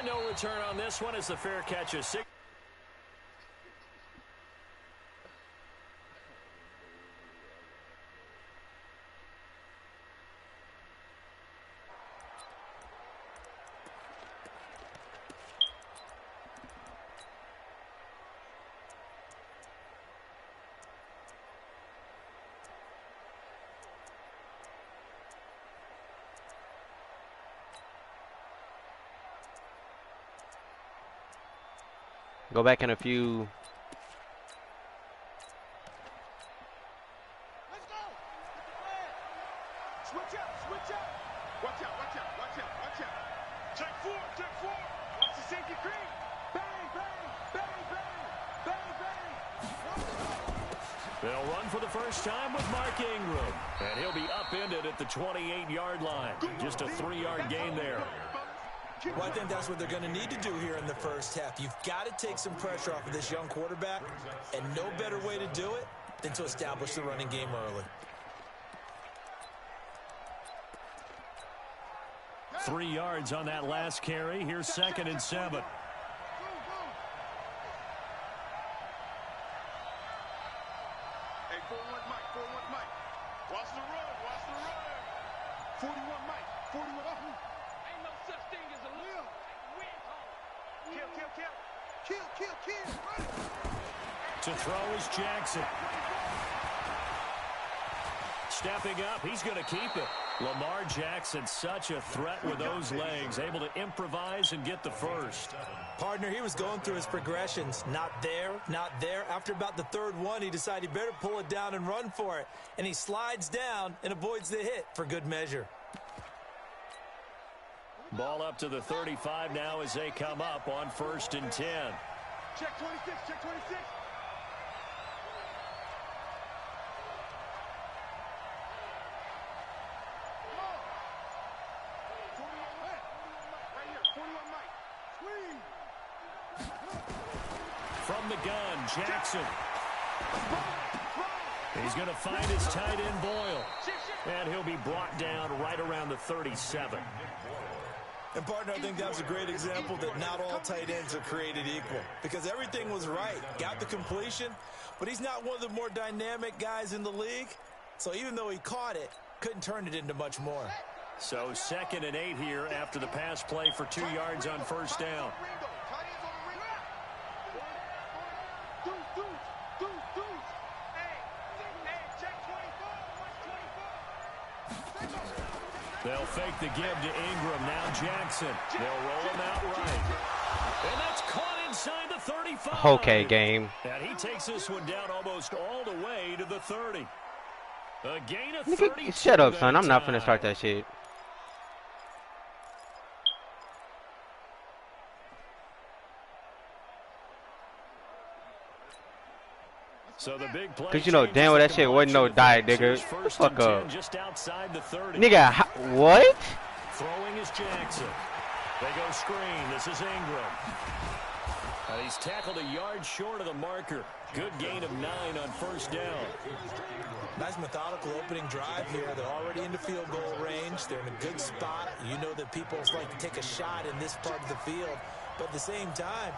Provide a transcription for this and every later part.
And no return on this one as the fair catch is 6. Go back in a few. Let's go. Switch up, switch up. Watch out, watch out, watch out, watch out. Check four, check four. Watch the safety green. Bang, bang, bang, bang, bang, bang. They'll run for the first time with Mark Ingram. And he'll be upended at the 28-yard line. Just a 3-yard gain there. Well, I think that's what they're going to need to do here in the first half. You've got to take some pressure off of this young quarterback, and no better way to do it than to establish the running game early. 3 yards on that last carry. Here's 2nd and 7. Hey, 4-1 Mike, 4-1 Mike. Watch the run, watch the run. 41 Mike, 41 up. Ain't no such thing as a live. Kill, kill, kill. Kill, kill, kill. Run. To throw is Jackson. Stepping up, he's going to keep it. Lamar Jackson, such a threat with those legs, able to improvise and get the first. Partner, he was going through his progressions. Not there, not there. After about the 3rd one, he decided he better pull it down and run for it. And he slides down and avoids the hit for good measure. Ball up to the 35 now as they come up on 1st and 10. Check 26, check 26. From the gun, Jackson. He's going to find his tight end, Boyle. And he'll be brought down right around the 37. And, partner, I think that was a great example that not all tight ends are created equal. Because everything was right. Got the completion, but he's not one of the more dynamic guys in the league. So even though he caught it, couldn't turn it into much more. So 2nd and 8 here after the pass play for 2 yards on 1st down. They'll fake the give to Ingram. Now Jackson. They'll roll him out right. And that's caught inside the 35. Okay, game. And he takes this one down almost all the way to the 30. A gain of 32. Shut up, son. I'm not finna start that shit. So the big play. Cause you know damn well that shit wasn't no diet, nigga. Shut the fuck up. Just outside the 30. Nigga, what? Throwing is Jackson. They go screen. This is Ingram. He's tackled a yard short of the marker. Good gain of 9 on 1st down. Nice methodical opening drive here. They're already into field goal range. They're in a good spot. You know that people like to take a shot in this part of the field. But at the same time,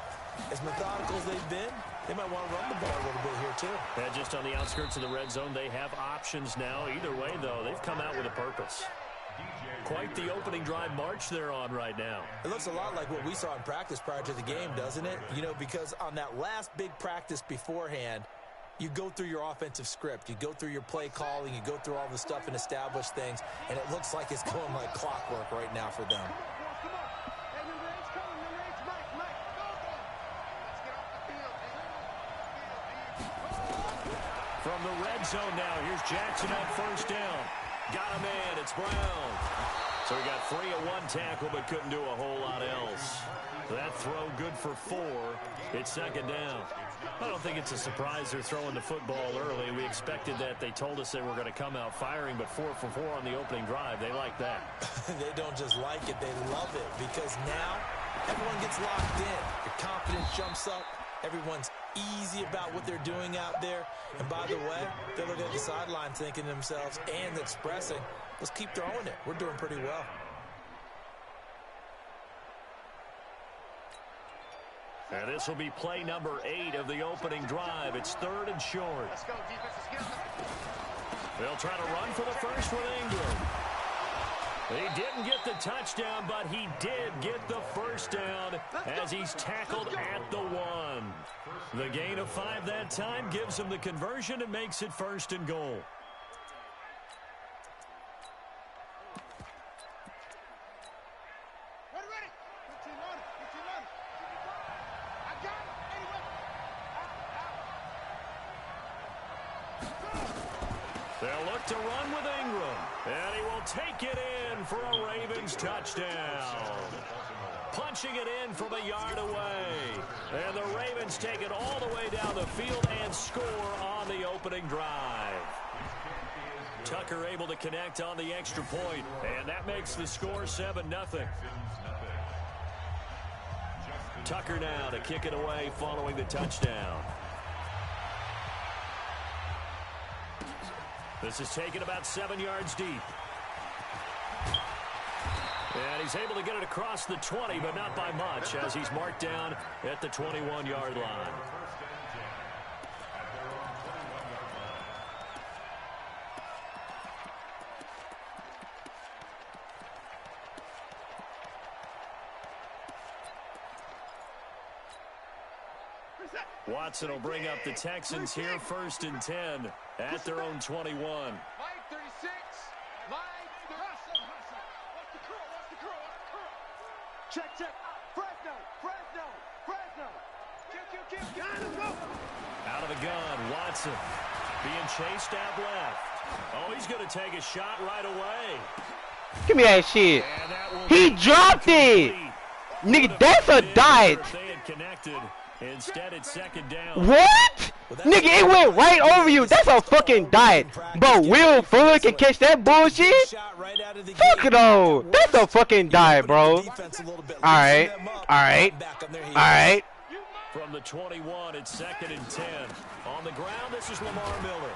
as methodical as they've been, they might want to run the ball a little bit here, too. Yeah, just on the outskirts of the red zone, they have options now. Either way, though, they've come out with a purpose. Quite the opening drive march they're on right now. It looks a lot like what we saw in practice prior to the game, doesn't it? You know, because on that last big practice beforehand, you go through your offensive script. You go through your play calling. You go through all the stuff and establish things. And it looks like it's going like clockwork right now for them. From the red zone now, here's Jackson on 1st down. Got a man, it's Brown. So he got 3 at 1 tackle, but couldn't do a whole lot else. That throw good for 4. It's 2nd down. I don't think it's a surprise they're throwing the football early. We expected that. They told us they were going to come out firing, but 4 for 4 on the opening drive. They like that. They don't just like it, they love it, because now everyone gets locked in. Your confidence jumps up. Everyone's easy about what they're doing out there. And by the way, they're looking at the sideline thinking to themselves and expressing, let's keep throwing it. We're doing pretty well. And this will be play number 8 of the opening drive. It's 3rd and short. Let's go, defense. Let's get it. They'll try to run for the first with Ingram. He didn't get the touchdown, but he did get the first down as he's tackled at the 1. The gain of 5 that time gives him the conversion and makes it 1st and goal. Ready. 15 on it. 15 on it. I got it. Anyway. They'll look to run with Ingram, and he will take it in for a Ravens touchdown. Punching it in from a yard away. And the Ravens take it all the way down the field and score on the opening drive. Tucker able to connect on the extra point, and that makes the score 7-0. Tucker now to kick it away following the touchdown. This is taken about 7 yards deep. And he's able to get it across the 20, but not by much, as he's marked down at the 21-yard line. Watson will bring up the Texans here 1st and 10 at their own 21. Mike 36. Mike 37. What's the curl? Check. Fresno. Kill. Out of the gun, Watson being chased out left. Oh, he's going to take a shot right away. Give me that shit. And that will He be dropped it. complete. Nigga, that's a dart. If they had connected. Instead, it's 2nd down. What? Nigga, it went right over you. That's a fucking diet. But Will Fuller can catch that bullshit? Fuck it all. That's a fucking diet, bro. Alright. From the 21, it's 2nd and 10. On the ground, this is Lamar Miller.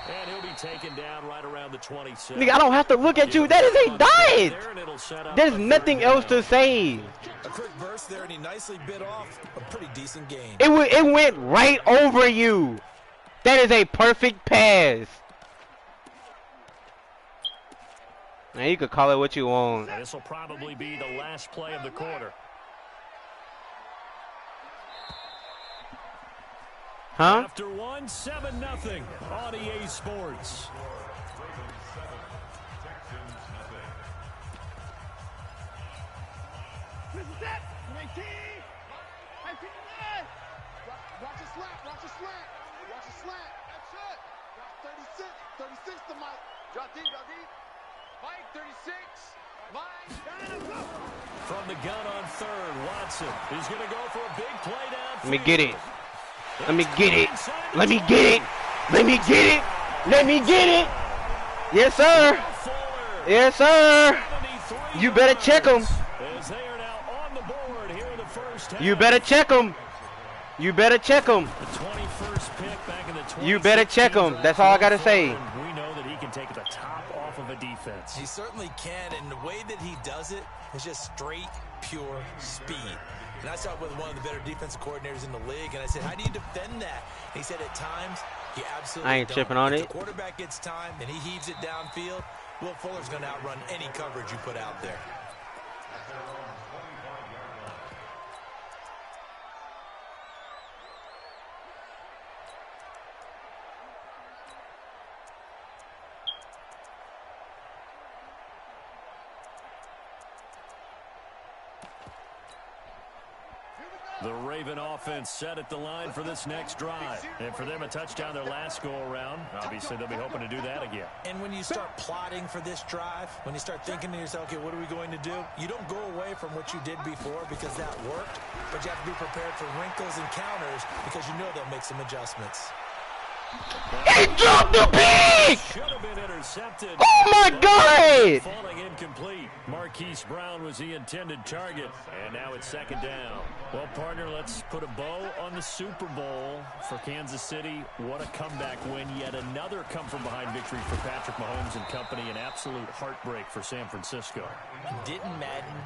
And he'll be taken down right around the 26. Nigga, I don't have to look at you. That is a diet. There's nothing else to say. A quick burst there, and he nicely bit off a pretty decent gain. It went right over you. That is a perfect pass. Now you could call it what you want. This will probably be the last play of the quarter. Huh? After 1, 7-0 on EA Sports. Watch a slant. That's it. 36 to Mike. Drop deep. Mike 36. Mike. From the gun on 3rd, Watson is going to go for a big play downfield. Let me get it. Yes, sir. You better check him. As they are now on the board here in the first half. You better check him. The 21st pick back in the 2016. You better check him. That's all I got to say. We know that he can take the top off of a defense. He certainly can, and the way that he does it is just straight, pure speed. And I saw it with one of the better defensive coordinators in the league, and I said, how do you defend that? And he said, at times, you absolutely I ain't don't. tripping on If it. the quarterback gets time and he heaves it downfield, Will Fuller's going to outrun any coverage you put out there. The Raven offense set at the line for this next drive. And for them, a touchdown their last go-around. Obviously, they'll be hoping to do that again. And when you start plotting for this drive, when you start thinking to yourself, okay, what are we going to do? You don't go away from what you did before because that worked, but you have to be prepared for wrinkles and counters because you know they'll make some adjustments. He dropped the pick! Should have been intercepted. Oh my God! Falling incomplete. Marquise Brown was the intended target, and now it's 2nd down. Well, partner, let's put a bow on the Super Bowl for Kansas City. What a comeback win. Yet another come-from-behind victory for Patrick Mahomes and company. An absolute heartbreak for San Francisco. Didn't Madden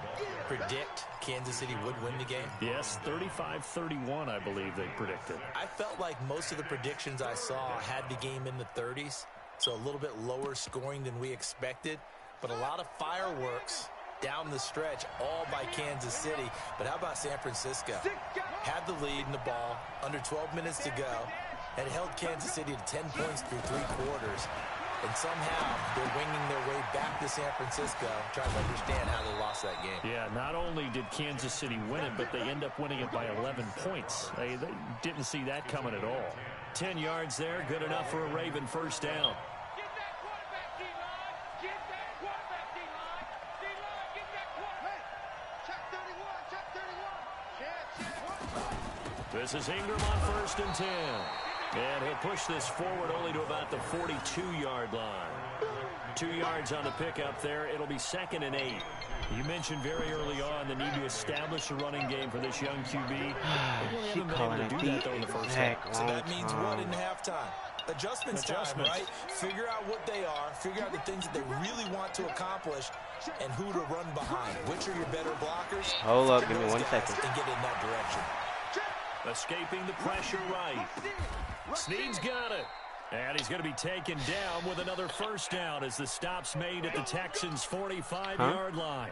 predict Kansas City would win the game? Yes, 35-31, I believe they predicted. I felt like most of the predictions I saw had the game in the 30s, so a little bit lower scoring than we expected, but a lot of fireworks down the stretch, all by Kansas City. But how about San Francisco? Had the lead in the ball, under 12 minutes to go, and held Kansas City to 10 points through 3 quarters. And somehow they're winging their way back to San Francisco, trying to understand how they lost that game. Yeah, not only did Kansas City win it, but they end up winning it by 11 points. They didn't see that coming at all. 10 yards there, good enough for a Raven first down. Get that quarterback, D-line. Get that quarterback, D-line. D-line, get that quarterback. Check 31, check 31. This is Ingram on 1st and 10. And he'll push this forward only to about the 42-yard line. 2 yards on the pickup there. It'll be 2nd and 8. You mentioned very early on the need to establish a running game for this young QB. They really haven't been able to do that, though, in the first half. So that means what in halftime? Adjustments time, right? Figure out what they are. Figure out the things that they really want to accomplish and who to run behind. Which are your better blockers? Hold up, give me 1 second. And get in that direction. Escaping the pressure right. Snead's got it. And he's going to be taken down with another first down as the stop's made at the Texans' 45-yard line.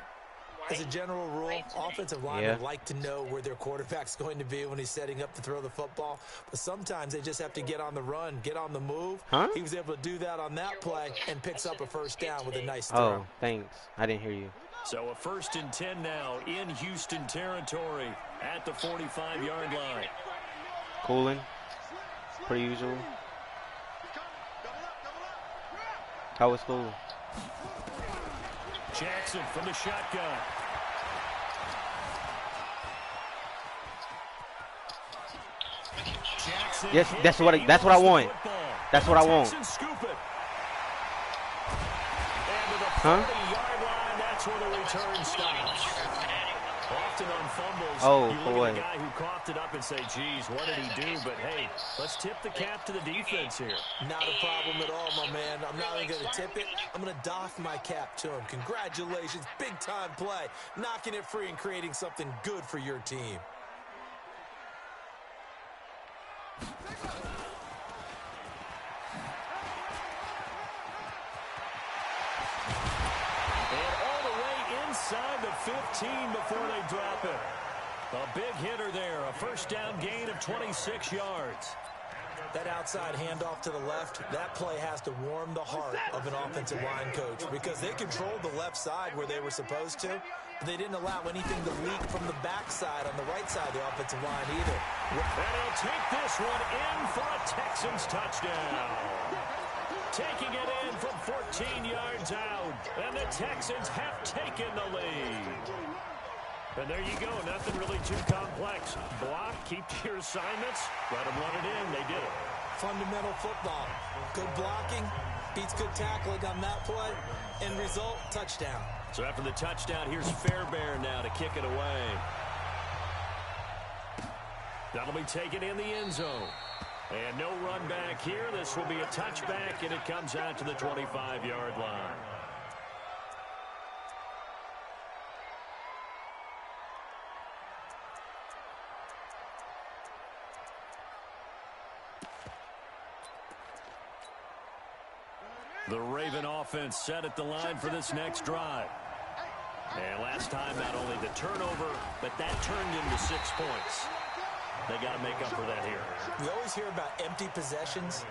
As a general rule, offensive linemen like to know where their quarterback's going to be when he's setting up to throw the football. But sometimes they just have to get on the run, get on the move. He was able to do that on that play and picks up a first down with a nice throw. Oh, thanks. I didn't hear you. So a 1st and 10 now in Houston territory at the 45-yard line. Cooling, per usual. How was school? Jackson from the shotgun. Jackson, Yes, that's what I want. That's what I want. Scoop it. And to the Huh? 40-yard line, that's where the return stops. Often on fumbles, Oh, you look boy. at the guy who coughed it up and say, geez, what did he do? But, hey, let's tip the cap to the defense here. Not a problem at all, my man. I'm not only going to tip it, I'm going to doff my cap to him. Congratulations, big-time play. Knocking it free and creating something good for your team. Inside the 15 before they drop it. A big hitter there, a first down gain of 26 yards. That outside handoff to the left, that play has to warm the heart of an offensive line coach because they controlled the left side where they were supposed to, but they didn't allow anything to leak from the backside on the right side of the offensive line either. And he'll take this one in for a Texans touchdown. Taking it in from 14 yards out, and the Texans have taken the lead. And there you go, nothing really too complex. Block, keep to your assignments, let them run it in, they did it. Fundamental football. Good blocking, beats good tackling on that play, end result, touchdown. So after the touchdown, here's Fairbairn now to kick it away. That'll be taken in the end zone. And no run back here. This will be a touchback, and it comes out to the 25-yard line. The Raven offense set at the line for this next drive. And last time, not only the turnover, but that turned into 6 points. They got to make up for that here. We always hear about empty possessions,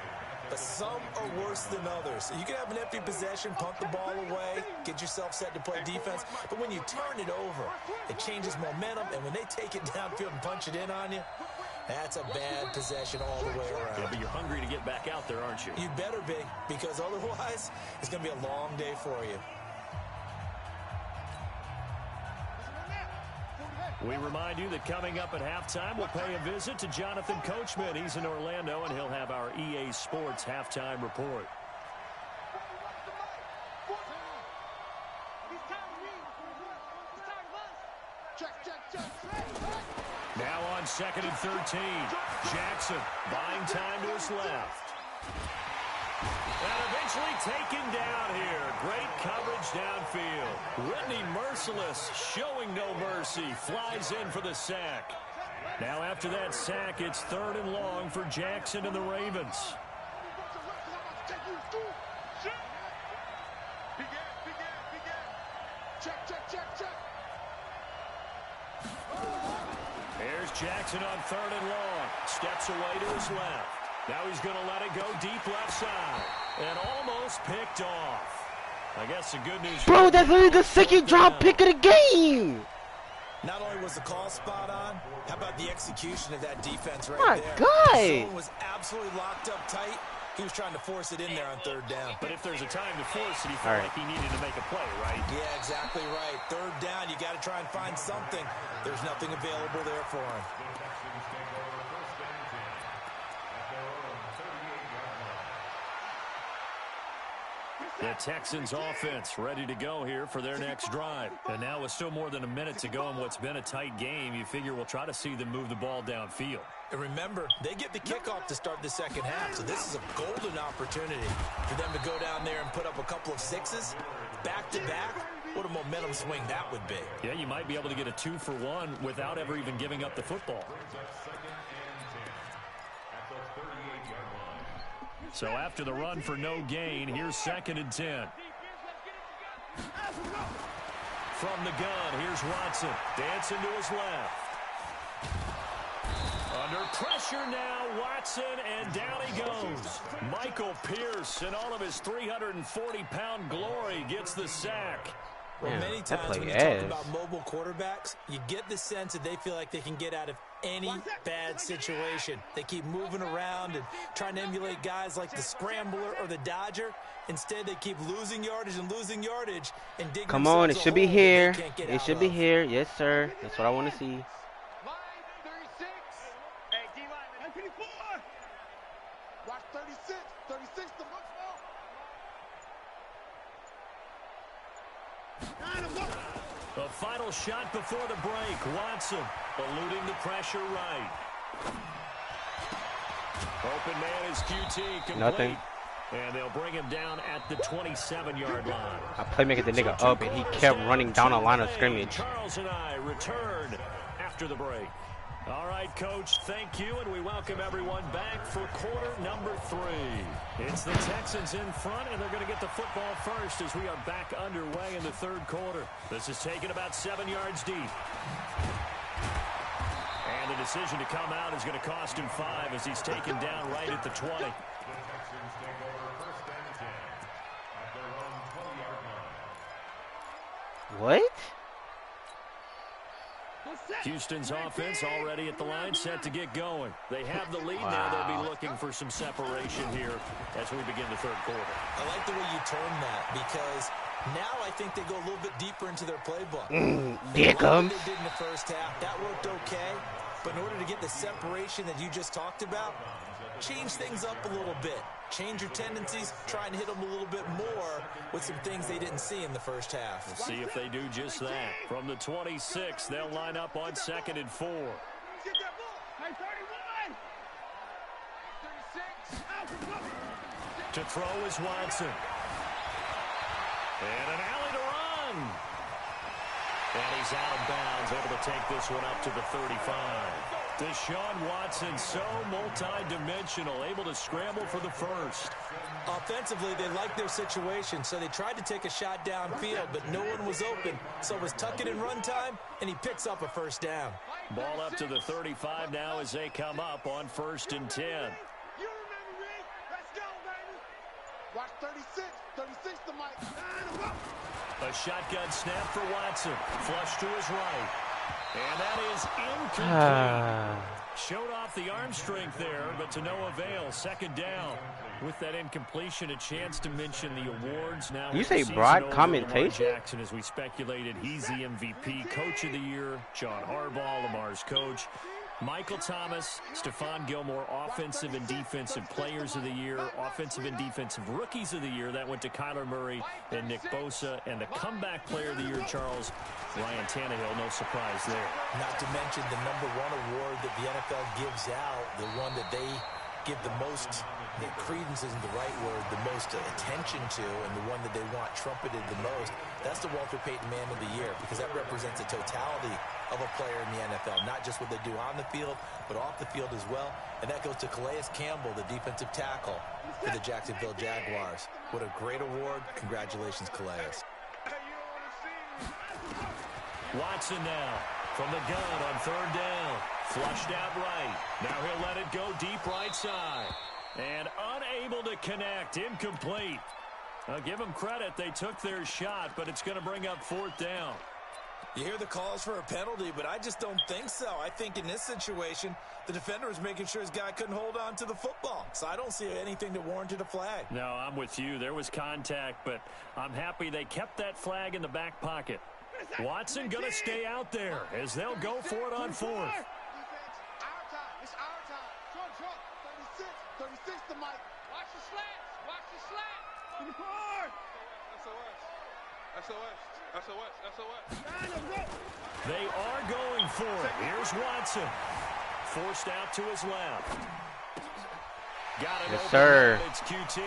but some are worse than others. You can have an empty possession, punt the ball away, get yourself set to play defense, but when you turn it over, it changes momentum, and when they take it downfield and punch it in on you, that's a bad possession all the way around. Yeah, but you're hungry to get back out there, aren't you? You better be, because otherwise, it's going to be a long day for you. We remind you that coming up at halftime, we'll pay a visit to Jonathan Coachman. He's in Orlando, and he'll have our EA Sports halftime report. Now on 2nd and 13. Jackson buying time to his left. And eventually taken down here. Great coverage downfield. Whitney Merciless showing no mercy. Flies in for the sack. Now after that sack, it's 3rd and long for Jackson and the Ravens. Here's Jackson on 3rd and long. Steps away to his left. Now he's going to let it go deep left side. And almost picked off. I guess the good news... Bro, that's only the 2nd drop pick of the game. Not only was the call spot on, how about the execution of that defense right My there? God. The zone was absolutely locked up tight. He was trying to force it in there on 3rd down. But if there's a time to force it, he felt like he needed to make a play, right? Yeah, exactly right. 3rd down, you got to try and find something. There's nothing available there for him. The Texans offense ready to go here for their next drive. And now with still more than a minute to go in what's been a tight game, you figure we'll try to see them move the ball downfield. And remember, they get the kickoff to start the 2nd half, so this is a golden opportunity for them to go down there and put up a couple of 6s back-to-back. What a momentum swing that would be. Yeah, you might be able to get a 2-for-1 without ever even giving up the football. So after the run for no gain, here's 2nd and 10. From the gun, here's Watson. Dancing to his left. Under pressure now, Watson, and down he goes. Michael Pierce, in all of his 340-pound glory, gets the sack. Well, many times when you talk about mobile quarterbacks, you get the sense that they feel like they can get out of any bad situation. They keep moving around and trying to emulate guys like the Scrambler or the Dodger. Instead, they keep losing yardage and losing yardage. And digging Come on, it should be here. It should be of. here. Yes, sir. That's what I want to see. Line 36. Hey, D-line, 54. Watch 36. 36 to much The final shot before the break. Watson eluding the pressure right. Open man is QT complete. Nothing. And they'll bring him down at the 27-yard line. I playmaker the nigga up, and he kept running down the line of scrimmage. Charles and I return after the break. All right, Coach, thank you, and we welcome everyone back for quarter number 3. It's the Texans in front, and they're going to get the football first as we are back underway in the 3rd quarter. This is taken about 7 yards deep. And the decision to come out is going to cost him 5 as he's taken down right at the 20. What? Houston's offense already at the line, set to get going. They have the lead now. They'll be looking for some separation here as we begin the 3rd quarter. I like the way you turn that because now I think they go a little bit deeper into their playbook. Here it comes. They did in the 1st half. That worked okay. But in order to get the separation that you just talked about, change things up a little bit. Change your tendencies, try and hit them a little bit more with some things they didn't see in the 1st half. We'll see if they do just that. From the 26, they'll line up on 2nd and 4. Get that ball. Hey, 31. 36. To throw is Watson. And an alley to run. And he's out of bounds, able to take this one up to the 35. Deshaun Watson, so multi-dimensional, able to scramble for the first. Offensively, they liked their situation, so they tried to take a shot downfield, but no one was open. So it was tuck it in run time, and he picks up a 1st down. Ball up to the 35 now as they come up on 1st and 10. You remember me. Let's go, baby. Watch 36. 36 to Mike. A shotgun snap for Watson. Flush to his right. And that is incomplete. Showed off the arm strength there, but to no avail. 2nd down. With that incompletion, a chance to mention the awards. Now You say broad commentation? Jackson, as we speculated, he's the MVP, Coach of the Year. John Harbaugh, Lamar's coach. Michael Thomas, Stephon Gilmore, Offensive and Defensive Players of the Year, Offensive and Defensive Rookies of the Year. That went to Kyler Murray and Nick Bosa. And the Comeback Player of the Year, Charles, Ryan Tannehill, no surprise there. Not to mention the #1 award that the NFL gives out, the one that they give the most, credence isn't the right word, the most attention to, and the one that they want trumpeted the most, that's the Walter Payton Man of the Year, because that represents the totality of a player in the NFL, not just what they do on the field, but off the field as well. And that goes to Calais Campbell, the defensive tackle for the Jacksonville Jaguars. What a great award. Congratulations, Calais. Watson now from the gun on 3rd down. Flushed out right. Now he'll let it go deep right side. And unable to connect. Incomplete. I'll give them credit. They took their shot, but it's going to bring up 4th down. You hear the calls for a penalty, but I just don't think so. I think in this situation, the defender was making sure his guy couldn't hold on to the football. So I don't see anything that warranted a flag. No, I'm with you. There was contact, but I'm happy they kept that flag in the back pocket. Watson going to stay out there as they'll go for it on 4th. Our time. It's our time. Short. 36. 36 to Mike. Watch the slats. Watch the slats. 24. They are going for it. Here's Watson. Forced out to his left. Got it Yes, open. sir. It's QT.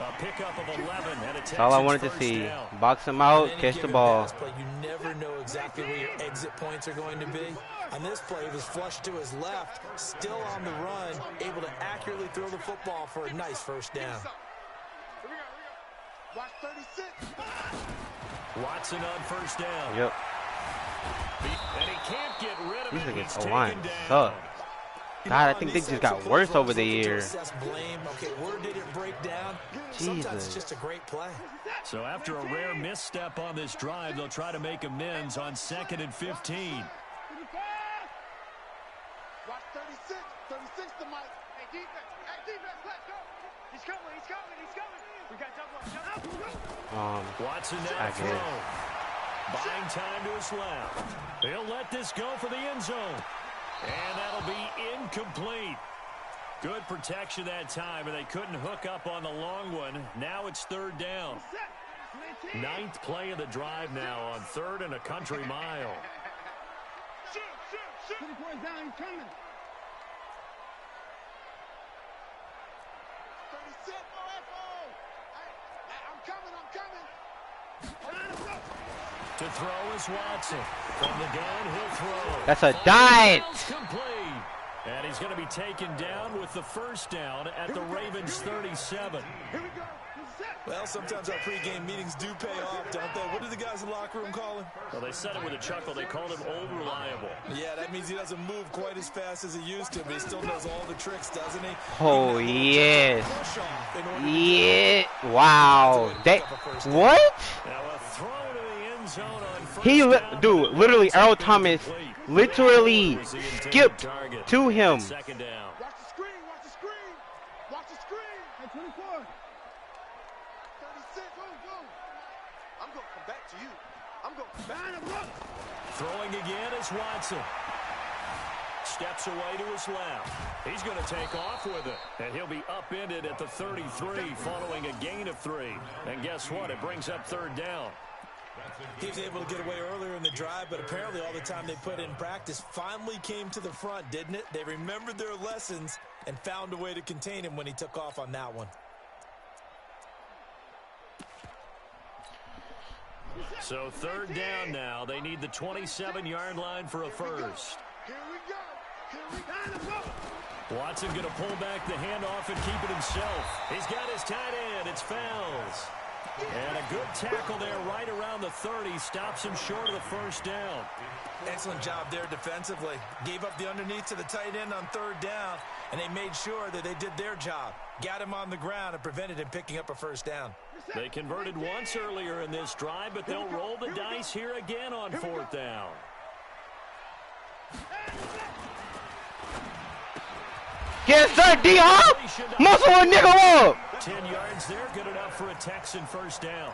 A pickup of 11 and a That's all I wanted to see. Box him out, catch the ball. Play, you never know exactly where your exit points are going to be. On this play, he was flushed to his left, still on the run, able to accurately throw the football for a nice 1st down. Here we go. Watch 36. Watson on 1st down. Yep. And he can't get rid of These it. niggas He's O-line taken suck. down. God, I think they just got worse over the year. Blame. Okay, where did it break down? Sometimes it's just a great play. So after a rare misstep on this drive, they'll try to make amends on 2nd and 15. Watch 36. 36 to Mike. Hey, defense, let's go. He's coming. We got double. Watson now I throw. guess. Buying time to his left. He'll let this go for the end zone. And that'll be incomplete. Good protection that time, and they couldn't hook up on the long one. Now it's 3rd down. 9th play of the drive now on 3rd and a country mile. Shoot. 24 is down. He's coming. 36. I'm coming. To throw is Watson. From the gun, he'll throw. That's a dive. Complete. And he's going to be taken down with the 1st down at the Ravens' 37. Here we go. Well, sometimes our pregame meetings do pay off, don't they? What do the guys in the locker room call him? Well, they said it with a chuckle. They called him Old Reliable. Yeah, that means he doesn't move quite as fast as he used to, but he still knows all the tricks, doesn't he? Oh, yes. Yeah. Wow. What? Now a throw to the end zone on 1st He, down. dude, literally, Earl Thomas literally Was the intended skipped target. to him. 2nd down. Watch the screen. Watch the screen. At 24. 36. Go. I'm going to come back to you. I'm going to come back. Throwing again is Watson. Steps away to his left. He's going to take off with it. And he'll be upended at the 33 following a gain of 3. And guess what? It brings up 3rd down. He was able to get away earlier in the drive, but apparently all the time they put in practice finally came to the front, didn't it? They remembered their lessons and found a way to contain him when he took off on that one. So 3rd down now. They need the 27-yard line for a 1st. Here we go. Watson going to pull back the handoff and keep it himself. He's got his tight end. It's Fells. And a good tackle there right around the 30. Stops him short of the 1st down. Excellent job there defensively. Gave up the underneath to the tight end on 3rd down, and they made sure that they did their job. Got him on the ground and prevented him picking up a 1st down. They converted once earlier in this drive, but they'll roll the dice here again on 4th down. Yes, sir, D-Hop! Muscle a nigga up! 10 yards there, good enough for a Texan 1st down.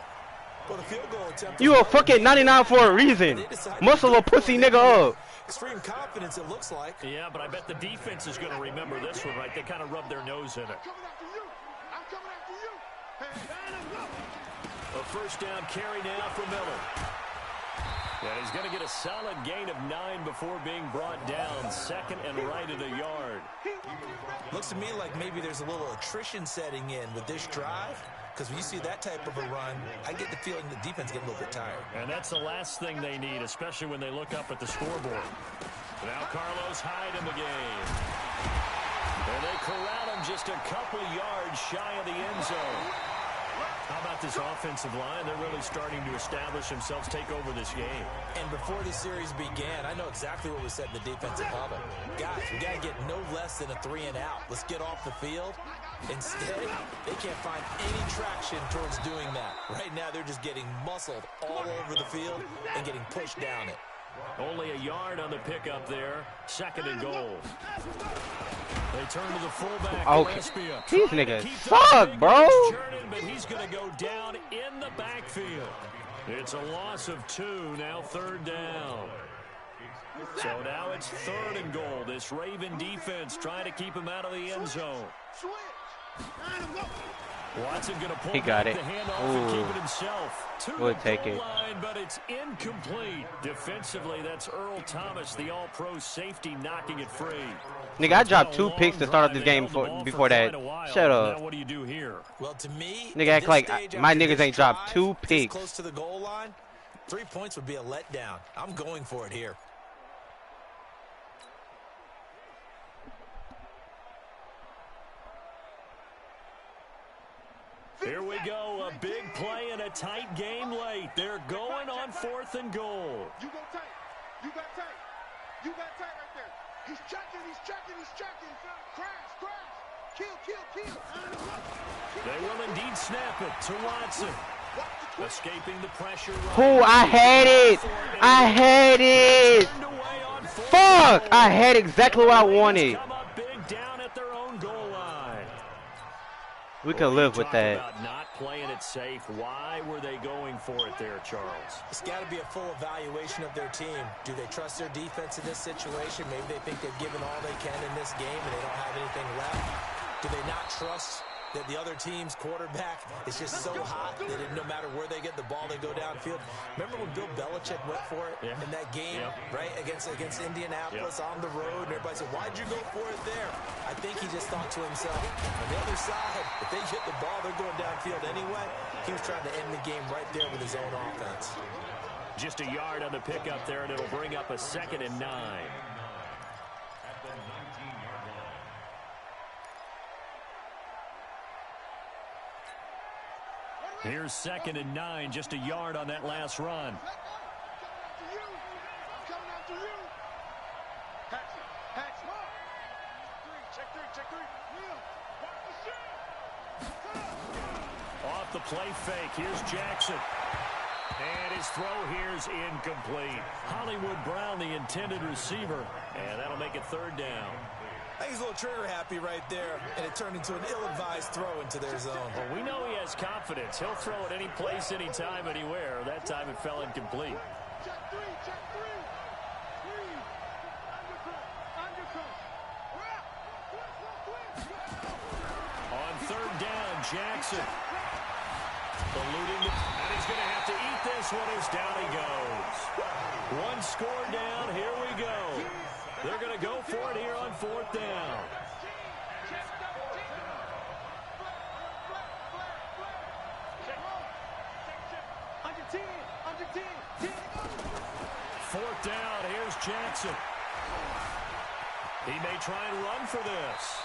Well, the field goal attempt. You a fucking 99 for a reason. Muscle a pussy nigga up. Extreme confidence, it looks like. Yeah, but I bet the defense is going to remember this one, right? They kind of rubbed their nose in it. I'm coming after you. A 1st down carry now for Miller. And he's going to get a solid gain of 9 before being brought down. 2nd and right at a yard. Looks to me like maybe there's a little attrition setting in with this drive. Because when you see that type of a run, I get the feeling the defense gets a little bit tired. And that's the last thing they need, especially when they look up at the scoreboard. Now Carlos Hyde in the game. And they corral him just a couple yards shy of the end zone. How about this offensive line? They're really starting to establish themselves, take over this game. And before the series began, I know exactly what was said in the defensive huddle. Guys, we got to get no less than a 3 and out. Let's get off the field. Instead, they can't find any traction towards doing that. Right now, they're just getting muscled all over the field and getting pushed down it. Only a yard on the pickup there. 2nd and goal. They turn to the fullback. Okay. These niggas suck, bro. But he's going to go down in the backfield. It's a loss of 2. Now 3rd down. So now it's 3rd and goal. This Raven defense trying to keep him out of the end zone. Watson going to pull got it. the handoff and keep it himself. We'll take it. Line, but it's incomplete. Defensively, that's Earl Thomas, the all-pro safety, knocking it free. Nigga, I dropped 2 picks to start off this game before that. Shut up. Now what do you do here? Well, to me, Nigga act like my niggas ain't dropped 2 picks. Close to the goal line, 3 points would be a letdown. I'm going for it here. Here we go, a big play and a tight game late. They're going on 4th and goal. You go tight. You got tight. You got tight right there. He's checking, he's checking, he's checking. Crash, crash. Kill. They will indeed snap it to Watson. Escaping the pressure. Oh, I had it. I had it. Fuck. I had exactly what I wanted. Come up big down at their own goal line. We can live with that. About not playing it safe. Why were they going for it there, Charles? It's got to be a full evaluation of their team. Do they trust their defense in this situation? Maybe they think they've given all they can in this game and they don't have anything left. Do they not trust that the other team's quarterback is just so hot that no matter where they get the ball, they go downfield? Remember when Bill Belichick went for it in that game, right, against Indianapolis on the road, and everybody said, why'd you go for it there? I think he just thought to himself, on the other side, if they hit the ball, they're going downfield anyway. He was trying to end the game right there with his own offense. Just a yard on the pickup there, and it'll bring up a 2nd and 9. Here's 2nd and 9, just a yard on that last run. Off the play fake, here's Jackson. And his throw here's incomplete. Hollywood Brown, the intended receiver, and that'll make it 3rd down. I think he's a little trigger happy right there, and it turned into an ill-advised throw into their zone. Well, we know he has confidence. He'll throw it any place, anytime, anywhere. That time it fell incomplete. Check three. On 3rd down, Jackson. Eluding, and he's going to have to eat this one as down he goes. 1 score down, here we go. They're going to go for it here on 4th down. Under 10. 4th down, here's Jackson. He may try and run for this.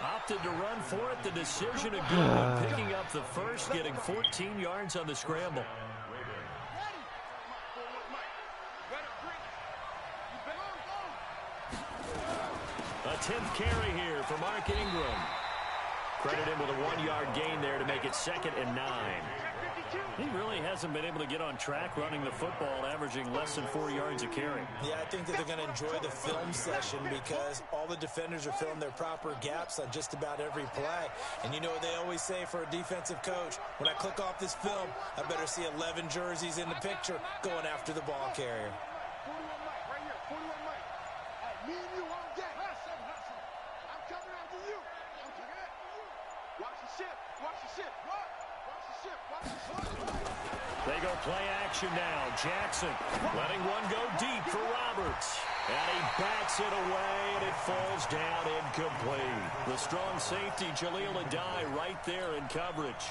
Opted to run for it. The decision a good one. Picking up the first, getting 14 yards on the scramble. A 10th carry here for Mark Ingram. Credit him with a 1-yard gain there to make it 2nd and 9. He really hasn't been able to get on track running the football, averaging less than 4 yards a carry. Yeah, I think that they're going to enjoy the film session because all the defenders are filling their proper gaps on just about every play. And you know what they always say for a defensive coach? When I click off this film, I better see 11 jerseys in the picture going after the ball carrier. 41 Mike, right here. 41 Mike. Me and you all day. I'm coming after you. Watch the ship. Watch the ship. Watch the They go play action now. Jackson letting one go deep for Roberts. And he bats it away, and it falls down incomplete. The strong safety, Jaleel Adai, right there in coverage.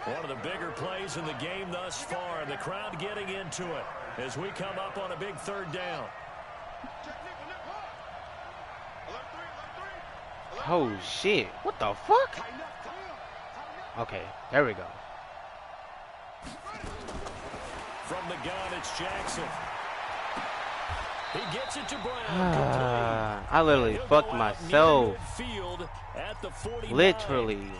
One of the bigger plays in the game thus far, and the crowd getting into it as we come up on a big third down. Oh, shit. What the fuck? Okay, there we go. From the gun, it's Jackson. He gets it to Brown. I literally fucked myself. At the 49. Literally.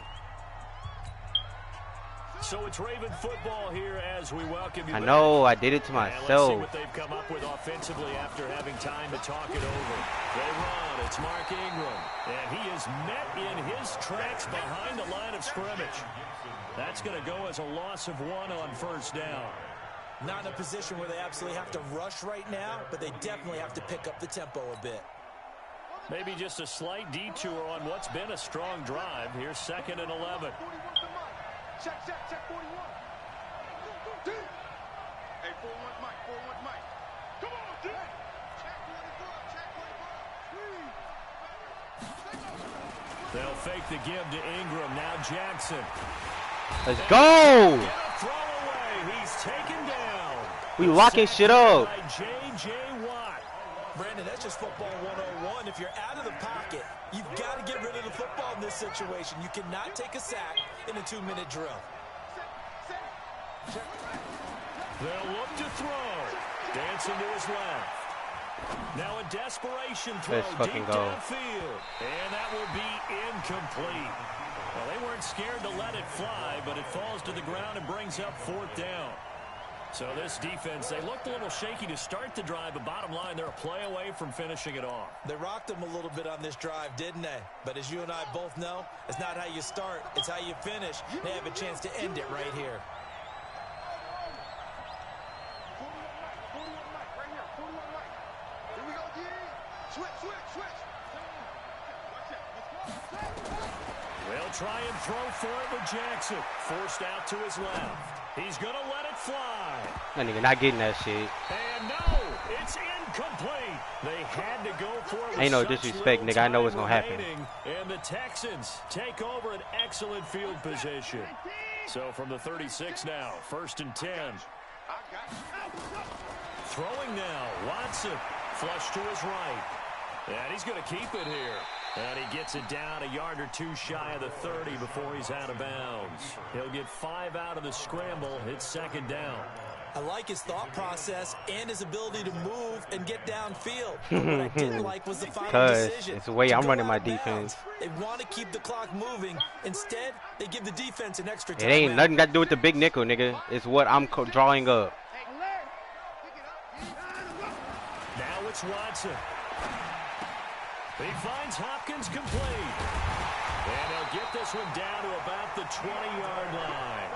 So it's Raven football here as we welcome you. I know, I did it to myself. Let's see what they've come up with offensively after having time to talk it over. They run, it's Mark Ingram, and he is met in his tracks behind the line of scrimmage. That's going to go as a loss of 1 on first down. Not in a position where they absolutely have to rush right now, but they definitely have to pick up the tempo a bit. Maybe just a slight detour on what's been a strong drive. Here's 2nd and 11. Check 41. Hey, 4-1's Mike, 4-1's Mike. Come on, dude. Check 24, They'll fake the give to Ingram. Now Jackson. Let's go! Get a throw away. He's taken down. We locking shit up. By J.J. Watt. Brandon, that's just football 101. If you're out of the pocket, you've got to get rid of the football in this situation. You cannot take a sack in a 2-minute drill. They'll look to throw. Dancing to his left. Now a desperation throw Let's fucking deep go. downfield. And that will be incomplete. Well, they weren't scared to let it fly, but it falls to the ground and brings up 4th down. So this defense, they looked a little shaky to start the drive, but bottom line, they're a play away from finishing it off. They rocked them a little bit on this drive, didn't they? But as you and I both know, it's not how you start, it's how you finish. They have a chance to end it right here. 41 Mike, right here, 41 Mike. Here we go, yeah. Switch. Watch it. They'll try and throw for it with Jackson. Forced out to his left. He's going to let it fly. That nigga not getting that shit. And no, it's incomplete. They had to go for it. Ain't no disrespect, nigga. I know what's going to happen. And the Texans take over an excellent field position. So from the 36 now, 1st and 10. Throwing now, Watson. Flush to his right. And he's going to keep it here. And he gets it down a yard or 2 shy of the 30 before he's out of bounds. He'll get 5 out of the scramble. It's 2nd down. I like his thought process and his ability to move and get downfield. But what I didn't like was the final decision. It's the way I'm running my defense. They want to keep the clock moving. Instead, they give the defense an extra time. It ain't nothing got to do with the big nickel, nigga. It's what I'm drawing up. Now it's Watson. He finds Hopkins complete. And they'll get this one down to about the 20-yard line.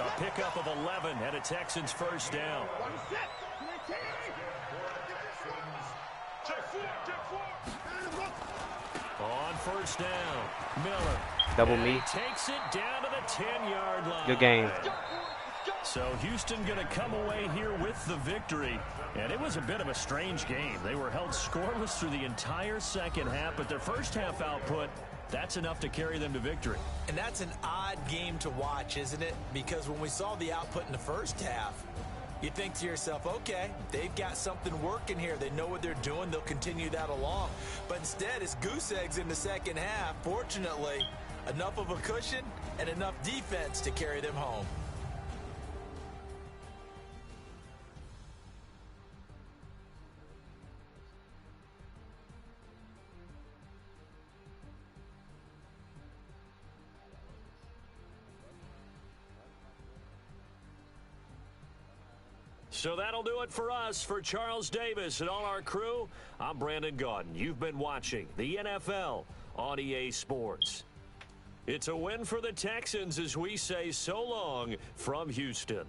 A pickup of 11 and a Texans 1st down. On 1st down, Miller. Double and me. He takes it down to the 10-yard line. Good game. So Houston going to come away here with the victory. And it was a bit of a strange game. They were held scoreless through the entire second half, but their first half output, that's enough to carry them to victory. And that's an odd game to watch, isn't it? Because when we saw the output in the first half, you think to yourself, okay, they've got something working here. They know what they're doing. They'll continue that along. But instead, it's goose eggs in the second half. Fortunately, enough of a cushion and enough defense to carry them home. So that'll do it for us. For Charles Davis and all our crew, I'm Brandon Gaudin. You've been watching the NFL on EA Sports. It's a win for the Texans as we say so long from Houston.